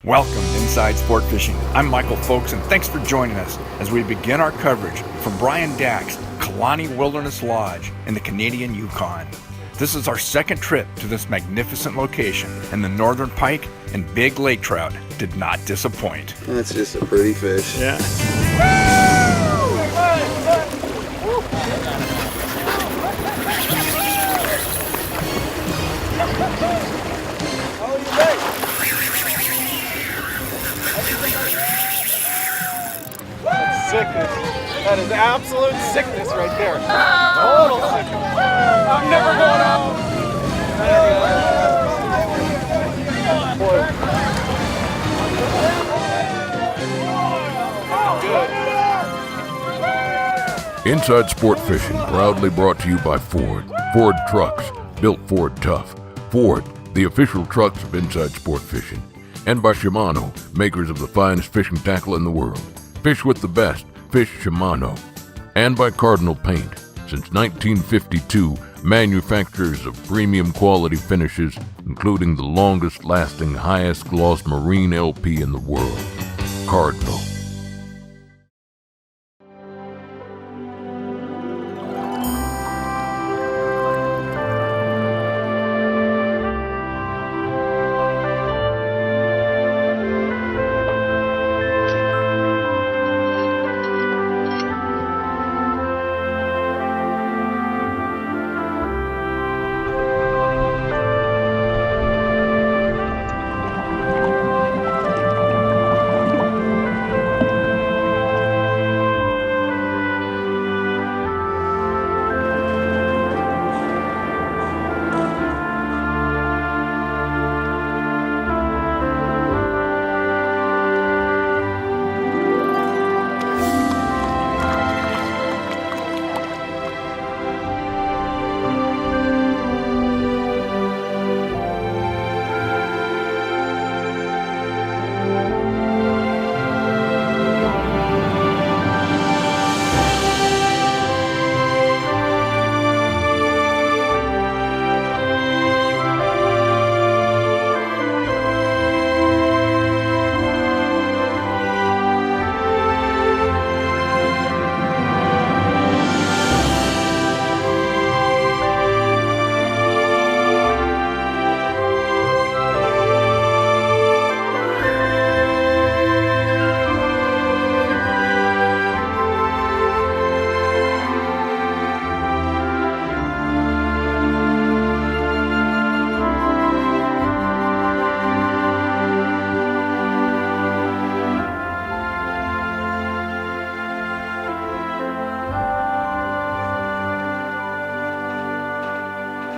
Welcome to Inside Sport Fishing. I'm Michael Folks, and thanks for joining us as we begin our coverage from Brian Dack's Kalani Wilderness Lodge in the Canadian Yukon. This is our second trip to this magnificent location, and the northern pike and big lake trout did not disappoint. That's just a pretty fish. Yeah. Sickness. That is absolute sickness right there. Total sickness. I'm never going home. Good. Inside Sport Fishing, proudly brought to you by Ford. Ford Trucks, built Ford tough. Ford, the official trucks of Inside Sport Fishing. And by Shimano, makers of the finest fishing tackle in the world. Fish with the best, fish Shimano. And by Cardinal Paint, since 1952, manufacturers of premium quality finishes, including the longest lasting, highest gloss marine LP in the world, Cardinal.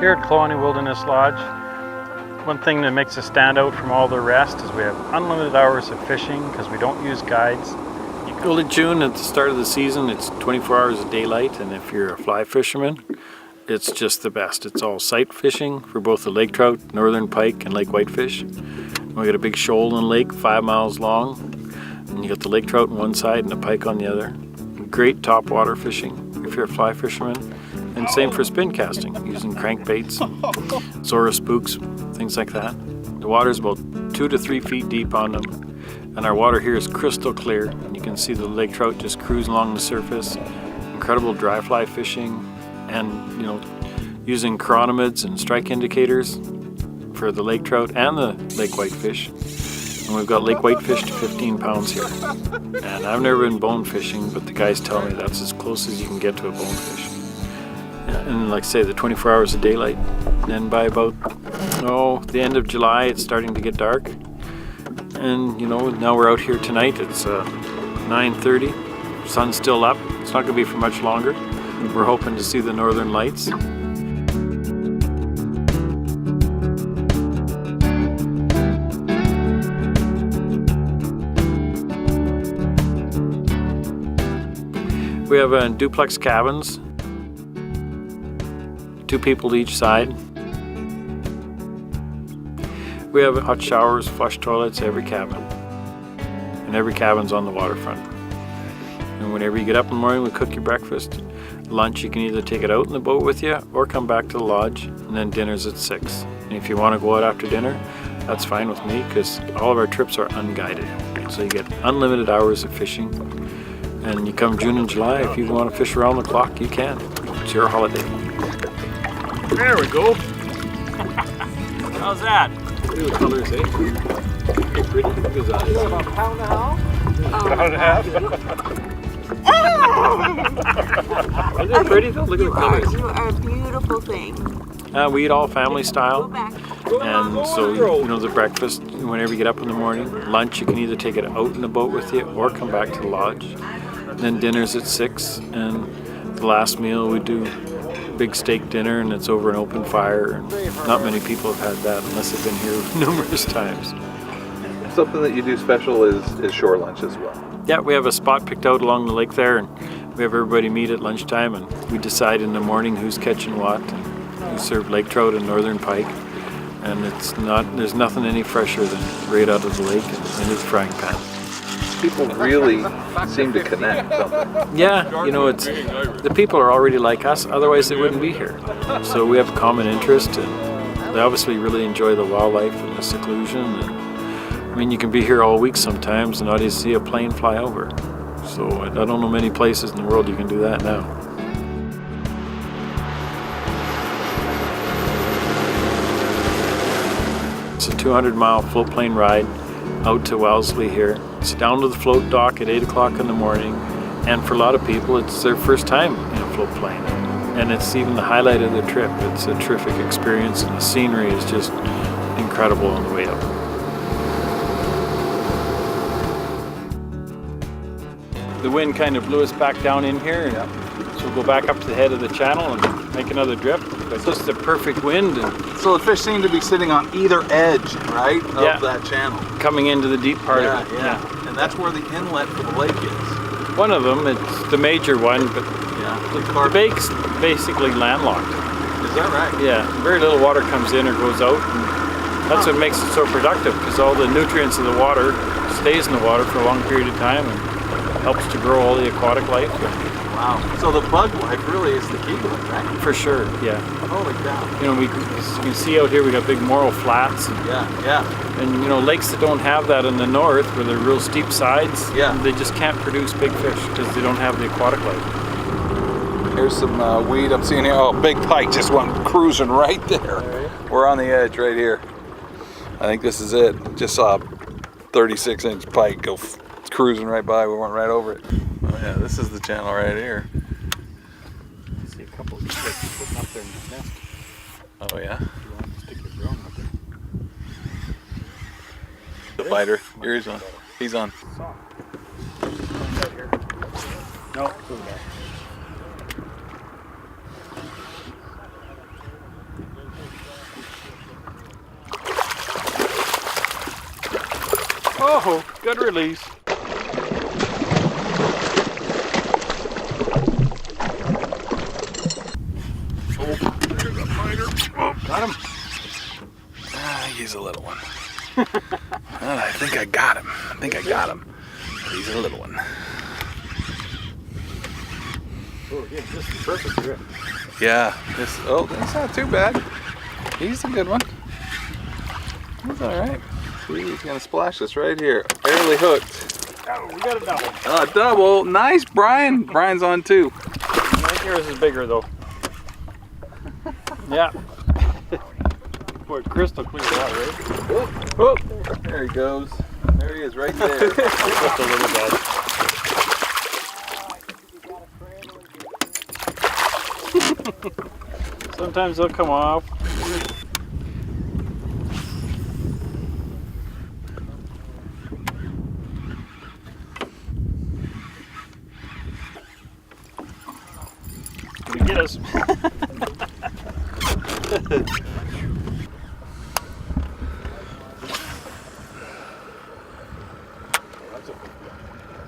Here at Kalani Wilderness Lodge, one thing that makes us stand out from all the rest is we have unlimited hours of fishing because we don't use guides. Well, in June at the start of the season, it's 24 hours of daylight, and if you're a fly fisherman, it's just the best. It's all sight fishing for both the lake trout, northern pike, and lake whitefish. We got a big shoal in the lake, 5 miles long, and you got the lake trout on one side and the pike on the other. Great topwater fishing if you're a fly fisherman. And same for spin casting, using crankbaits, Zora spooks, things like that. The water's about 2 to 3 feet deep on them, and our water here is crystal clear. And you can see the lake trout just cruising along the surface. Incredible dry fly fishing, and using chironomids and strike indicators for the lake trout and the lake whitefish. And we've got lake whitefish to 15 pounds here. And I've never been bone fishing, but the guys tell me that's as close as you can get to a bonefish. And like I say, the 24 hours of daylight. Then by about the end of July, it's starting to get dark. And now we're out here tonight. It's 9:30. Sun's still up. It's not going to be for much longer. We're hoping to see the northern lights. We have duplex cabins. 2 people to each side. We have hot showers, flush toilets, every cabin. And every cabin's on the waterfront. And whenever you get up in the morning, we cook your breakfast. Lunch, you can either take it out in the boat with you or come back to the lodge, and then dinner's at 6. And if you want to go out after dinner, that's fine with me because all of our trips are unguided. So you get unlimited hours of fishing. And you come June and July, if you want to fish around the clock, you can. It's your holiday. There we go. How's that? Look at the colors, eh? Pretty pretty. Look at his eyes. About a pound and a half? Pound and a half? Isn't it pretty though? Look at the colors. You are a beautiful thing. We eat all family Go style. back. And so, you know, the breakfast, whenever you get up in the morning, lunch, you can either take it out in the boat with you or come back to the lodge. And then dinner's at 6, and the last meal we do big steak dinner, and it's over an open fire. And not many people have had that unless they've been here numerous times. Something that you do special is shore lunch as well. Yeah, we have a spot picked out along the lake there, and we have everybody meet at lunchtime, and we decide in the morning who's catching what. And we serve lake trout and northern pike. And there's nothing any fresher than right out of the lake and into the frying pan. People really seem to connect, don't they? Yeah, you know, it's the people are already like us, otherwise they wouldn't be here. So we have a common interest, and they obviously really enjoy the wildlife and the seclusion. And, I mean, you can be here all week sometimes and not even see a plane fly over. So I don't know many places in the world you can do that now. It's a 200-mile floatplane ride out to Wellesley here. It's down to the float dock at 8 o'clock in the morning, and for a lot of people it's their first time in a floatplane. And it's even the highlight of their trip. It's a terrific experience, and the scenery is just incredible on the way up. The wind kind of blew us back down in here, and so we'll go back up to the head of the channel and make another drift. But just the perfect wind and So the fish seem to be sitting on either edge, right, of Yeah. that channel. coming into the deep part of it. Yeah. And that's where the inlet for the lake is. One of them, it's the major one, but Yeah. the bake's basically landlocked. Is that right? Yeah, very little water comes in or goes out. And that's what makes it so productive, because all the nutrients of the water stays in the water for a long period of time and helps to grow all the aquatic life. Wow. So the bug life really is the key to it, right? For sure, yeah. Holy cow. You know, as you can see out here, we got big moral flats. Yeah. And you know, lakes that don't have that in the north, where they're real steep sides, Yeah. they just can't produce big fish because they don't have the aquatic life. Here's some weed I'm seeing here. Oh, big pike just went cruising right there. We're on the edge right here. I think this is it. Just saw a 36-inch pike go cruising right by. We went right over it. Oh yeah, this is the channel right here. I see a couple of fish putting up their nest. Oh yeah. You want to stick your drone up there. The biter. Here's one. He's on. Right here. No, go back. Oh, good release. Got him. He's a little one. I think I got him. But he's a little one. Oh, yeah, this is perfect grip. Yeah. That's not too bad. He's a good one. He's all right. See, he's gonna splash us right here. Barely hooked. Oh, we got a double. Double. Nice, Brian. Brian's on too. I think yours is bigger though. Yeah. Boy, crystal clear that, right? Oh, there he goes. There he is, right there. Just a little bit. Sometimes they'll come off. Gonna get us.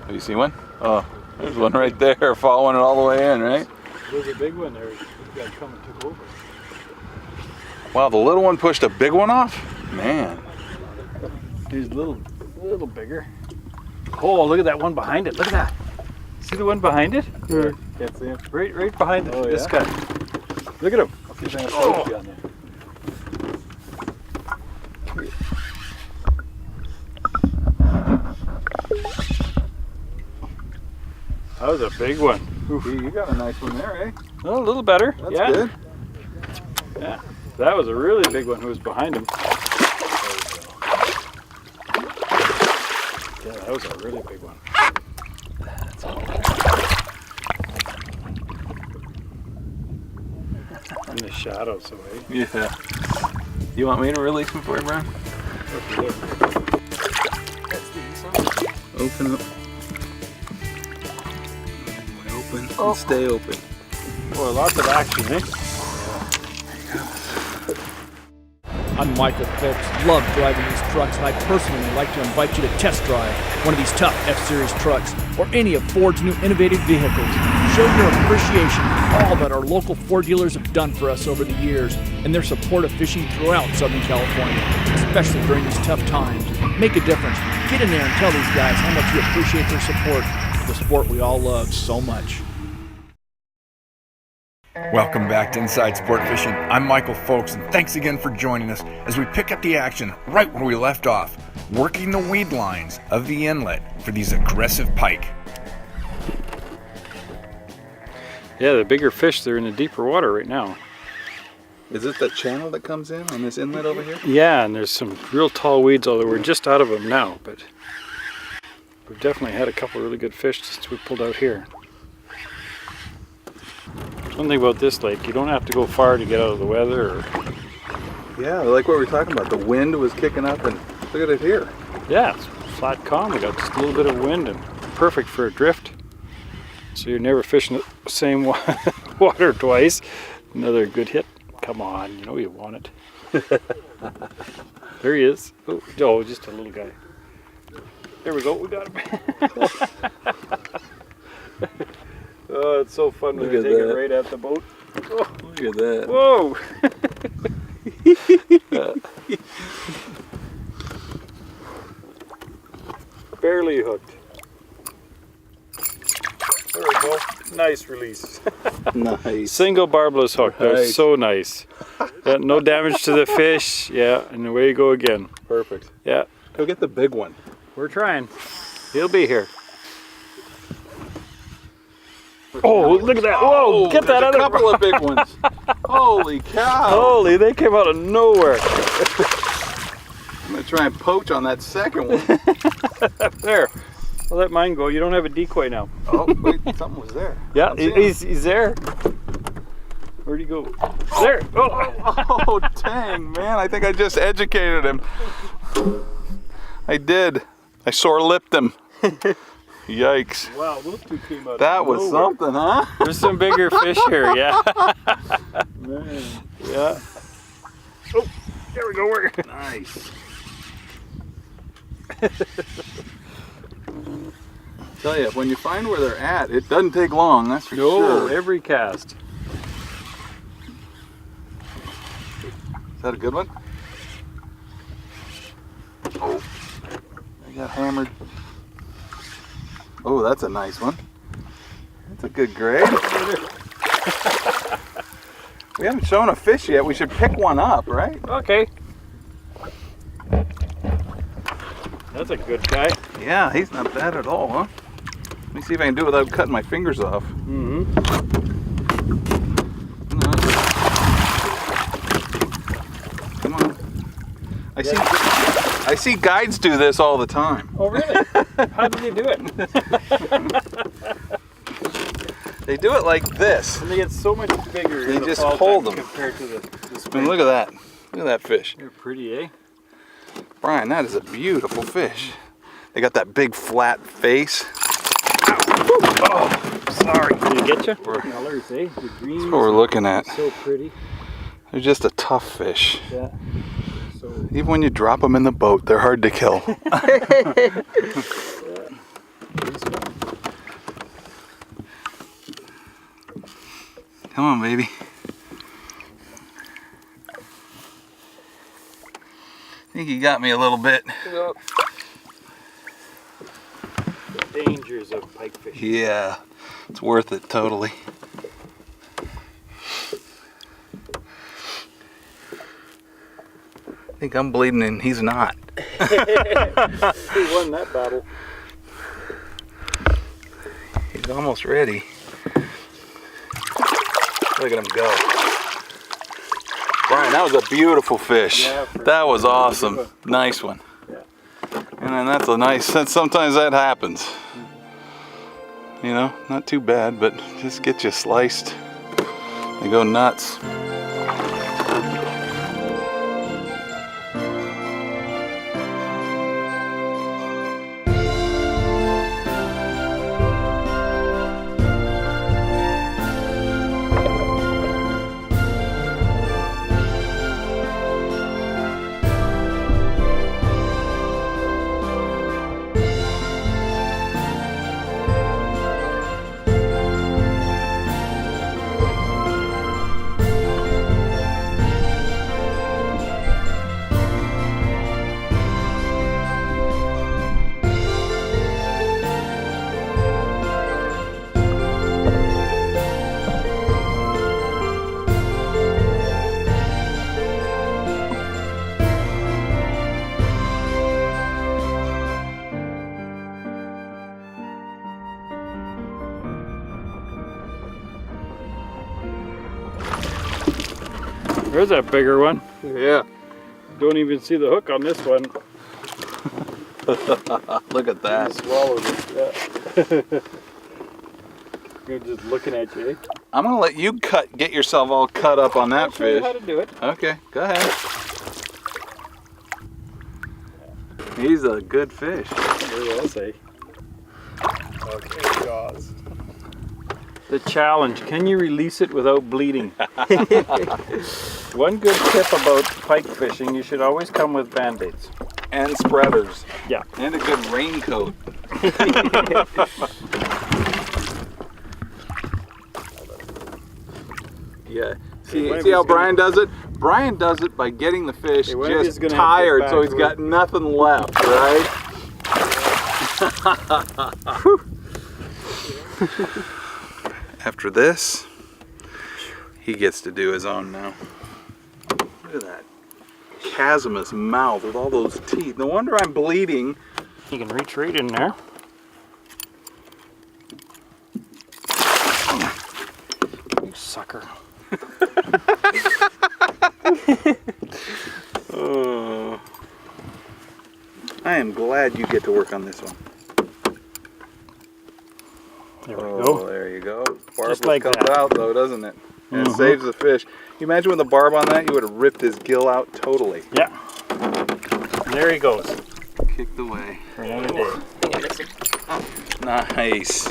Have you seen one? Oh, there's one right there, following it all the way in, right? There's a big one there. This guy come and took over. Wow, the little one pushed a big one off? Man. He's a little bigger. Oh, look at that one behind it. Look at that. See the one behind it? Can't see him. Right behind it. Oh, This yeah? guy. Look at him. See if I can focus you on there. That was a big one. You got a nice one there, eh? Oh, a little better. That's yeah. good. Yeah. That was a really big one who was behind him. Yeah, that was a really big one. That's all. In the shadows away. Yeah. You want me to release him for you, Brian? Open up. Open and stay open. Boy, lots of action, eh? I'm Michael Phillips, love driving these trucks, and I personally would like to invite you to test drive one of these tough F-Series trucks or any of Ford's new innovative vehicles. Show your appreciation for all that our local Ford dealers have done for us over the years and their support of fishing throughout Southern California, especially during these tough times. Make a difference. Get in there and tell these guys how much you appreciate their support for the sport we all love so much. Welcome back to Inside Sport Fishing. I'm Michael Folks, and thanks again for joining us as we pick up the action right where we left off, working the weed lines of the inlet for these aggressive pike. Yeah, the bigger fish, they're in the deeper water right now. Is this the channel that comes in on this inlet over here? Yeah, and there's some real tall weeds, although we're just out of them now, but we've definitely had a couple really good fish since we pulled out here. One thing about this lake, you don't have to go far to get out of the weather. Yeah, like what we were talking about. The wind was kicking up, and look at it here. Yeah, it's flat calm. We got just a little bit of wind and perfect for a drift. So you're never fishing the same water twice. Another good hit. Come on, you know you want it. There he is. Oh, just a little guy. There we go. We got him. Oh, it's so fun when you take it right at the boat. Oh, Look at that. whoa! Barely hooked. There we go. Nice release. Nice. Single barbless hook. They're Nice. so nice. Yeah, no damage to the fish. Yeah, and away you go again. Perfect. Yeah, Go get the big one. we're trying. He'll be here. Oh, look at that. Whoa, get that There's other a couple of big ones. Holy cow. Holy, they came out of nowhere. I'm going to try and poach on that second one. There. I'll let mine go. You don't have a decoy now. Oh, wait, something was there. Yeah, he's there. Where'd he go? There. Oh. Oh, dang, man. I think I just educated him. I did. I sore-lipped him. Yikes. Wow, those two came out. That was something, huh? There's some bigger fish here, yeah. Man. Yeah. Oh, there we go. Nice. Tell you, when you find where they're at, it doesn't take long, that's for No, sure. every cast. Is that a good one? Oh, I got hammered. Oh, that's a nice one. That's a good grade. We haven't shown a fish yet. We should pick one up, right? Okay. That's a good guy. Yeah, he's not bad at all, huh? Let me see if I can do it without cutting my fingers off. Mm-hmm. Come on. I see guides do this all the time. Oh, really? How did they do it? They do it like this. And they get so much bigger. They in the just fall hold time them. compared to the I mean, look at that. Look at that fish. They're pretty, eh? Brian, that is a beautiful fish. They got that big flat face. Oh, sorry. Did it get you? Colors, eh? The green. That's what we're looking at. So pretty. They're just a tough fish. Yeah. So. Even when you drop them in the boat, they're hard to kill. Come on, baby. I think he got me a little bit. The dangers of pike fishing. Yeah, it's worth it totally. I think I'm bleeding and he's not. He won that battle. He's He's almost ready. Look at him go. Brian, that was a beautiful fish. Yeah, that was awesome. Nice one. Yeah. And then that's a nice, sometimes that happens. You know, not too bad, but just get you sliced. They go nuts. There's that bigger one. Yeah. Don't even see the hook on this one. Look at that. Swallowed it. Yeah. You're just looking at you. I'm gonna let you get yourself all cut up on that I'll show you fish. how to do it. Okay, go ahead. He's a good fish. Very well, say. Okay, jaws. The challenge, can you release it without bleeding? One good tip about pike fishing, you should always come with band-aids. And spreaders. Yeah. And a good raincoat. Yeah. See how Brian does it? Brian does it by getting the fish just tired, so he's got nothing left, right? After this, he gets to do his own now. Look at that chasmous mouth with all those teeth. No wonder I'm bleeding. You can reach right in there. You sucker. Oh, I am glad you get to work on this one. There we Oh, go. there you go. Barb Just like comes that. out though, doesn't it? And it saves the fish. You imagine with the barb on that, you would have ripped his gill out totally. Yeah. There he goes. Kicked away. For another day. Nice.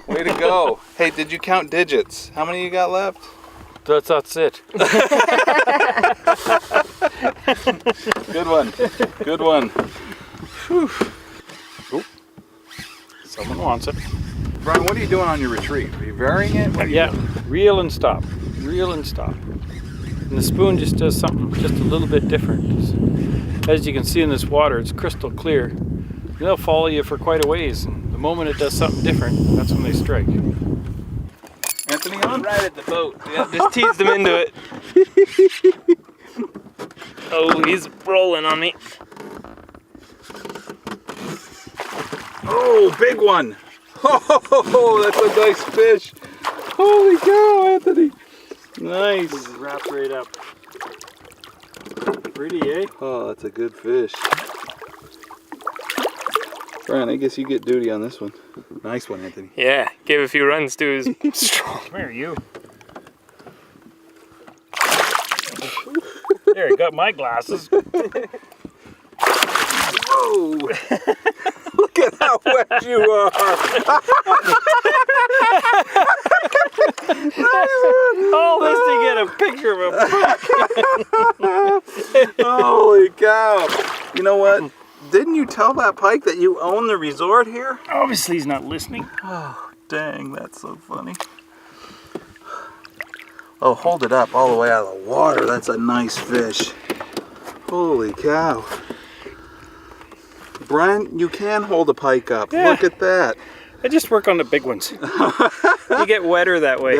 Way to go. Hey, did you count digits? How many you got left? That's it. Good one. Good one. Whew. Someone wants it. Brian, what are you doing on your retrieve? Are you varying it? What are you Yeah. doing? Reel and stop. Reel and stop. And the spoon just does something just a little bit different. As you can see in this water, it's crystal clear. They'll follow you for quite a ways. And the moment it does something different, that's when they strike. Anthony on? Right at the boat. Yeah, just teased him into it. Oh, he's rolling on me. Oh, big one. Oh, that's a nice fish. Holy cow, Anthony. Nice. Just wrap right up. Pretty, eh? Oh, that's a good fish. Brian, I guess you get duty on this one. Nice one, Anthony. Yeah, gave a few runs to his strong. Come here, you. There, he got my glasses. Whoa. Look at how wet you are. All this to get a picture of him. Holy cow. You know what? Didn't you tell that pike that you own the resort here? Obviously he's not listening. Oh, dang, that's so funny. Oh, hold it up all the way out of the water. That's a nice fish. Holy cow. Brian, you can hold a pike up. Yeah. Look at that. I just work on the big ones. You get wetter that way.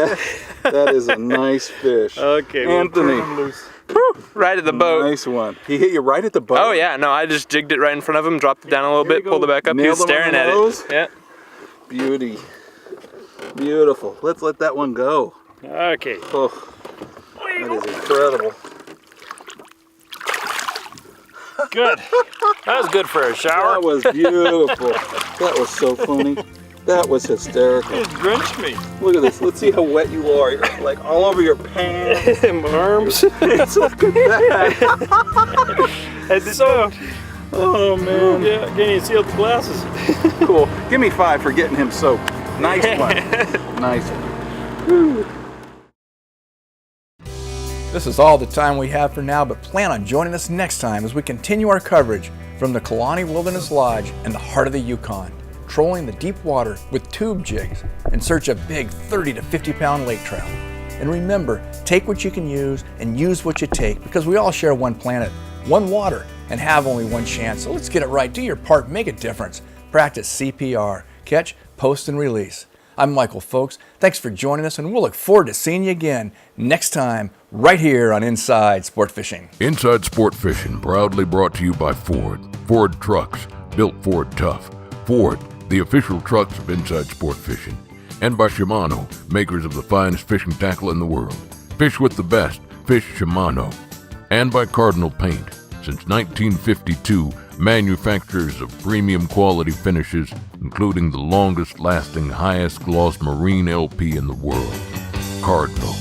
That is a nice fish. Okay, we'll Anthony. turn him loose. Right at the boat. Nice one. He hit you right at the boat? Oh yeah, no, I just jigged it right in front of him, dropped it down a little bit, pulled it back up. He was Nailed him on staring the at nose? it. Yeah. Beauty. Beautiful. Let's let that one go. Okay. Oh, that is incredible. Good. That was good for a shower. That was beautiful. That was so funny. That was hysterical. It drenched me. Look at this. Let's see how wet you are. You're like all over your pants. My arms. Look at that. It's so. Oh man. Yeah, can't even see out the glasses. Cool. Give me 5 for getting him soaked. Nice one. Nice one. Whew. This is all the time we have for now, but plan on joining us next time as we continue our coverage from the Kalani Wilderness Lodge in the heart of the Yukon, trolling the deep water with tube jigs in search of big 30 to 50 pound lake trout. And remember, take what you can use and use what you take, because we all share one planet, one water, and have only one chance. So let's get it right. Do your part, make a difference. Practice CPR. Catch, post, and release. I'm Michael Folks. Thanks for joining us, and we'll look forward to seeing you again next time right here on Inside Sport Fishing. Inside Sport Fishing, proudly brought to you by Ford. Ford Trucks, built Ford tough. Ford, the official trucks of Inside Sport Fishing. And by Shimano, makers of the finest fishing tackle in the world. Fish with the best, fish Shimano. And by Cardinal Paint, since 1952, manufacturers of premium quality finishes, including the longest lasting, highest gloss marine LP in the world. Cardinal.